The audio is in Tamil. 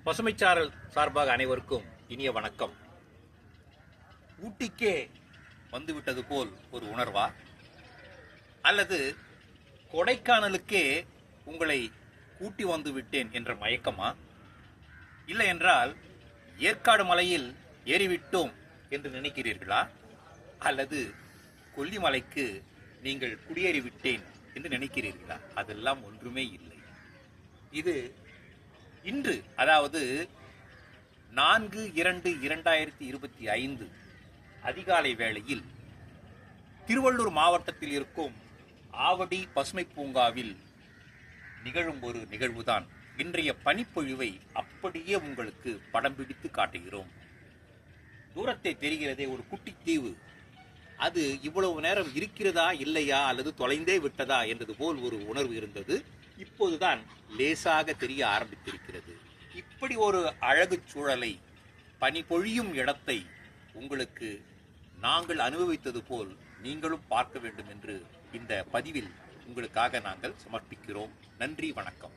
பசுமைச்சாரல் சார்பாக அனைவருக்கும் இனிய வணக்கம். ஊட்டிக்கே வந்துவிட்டது போல் ஒரு உணர்வா, அல்லது கொடைக்கானலுக்கே உங்களை கூட்டி வந்து விட்டேன் என்ற மயக்கமா, இல்லை என்றால் ஏற்காடு மலையில் ஏறிவிட்டோம் என்று நினைக்கிறீர்களா, அல்லது கொல்லிமலைக்கு நீங்கள் குடியேறிவிட்டேன் என்று நினைக்கிறீர்களா? அதெல்லாம் ஒன்றுமே இல்லை. இது இன்று, அதாவது 4/2/2025 அதிகாலை வேளையில் திருவள்ளூர் மாவட்டத்தில் இருக்கும் ஆவடி பசுமை பூங்காவில் நிகழும் ஒரு நிகழ்வுதான். இன்றைய பனிப்பொழிவை அப்படியே உங்களுக்கு படம் பிடித்து காட்டுகிறோம். தூரத்தை தெரிகிறதே ஒரு குட்டி தீவு, அது இவ்வளவு நேரம் இருக்கிறதா இல்லையா அல்லது தொலைந்தே விட்டதா என்றது போல் ஒரு உணர்வு இருந்தது. இப்போதுதான் லேசாக தெரிய ஆரம்பித்திருக்கிறது. இப்படி ஒரு அழகு சூழலை, பனி பொழியும் இடத்தை உங்களுக்கு நாங்கள் அனுபவித்தது போல் நீங்களும் பார்க்க வேண்டும் என்று இந்த பதிவில் உங்களுக்காக நாங்கள் சமர்ப்பிக்கிறோம். நன்றி, வணக்கம்.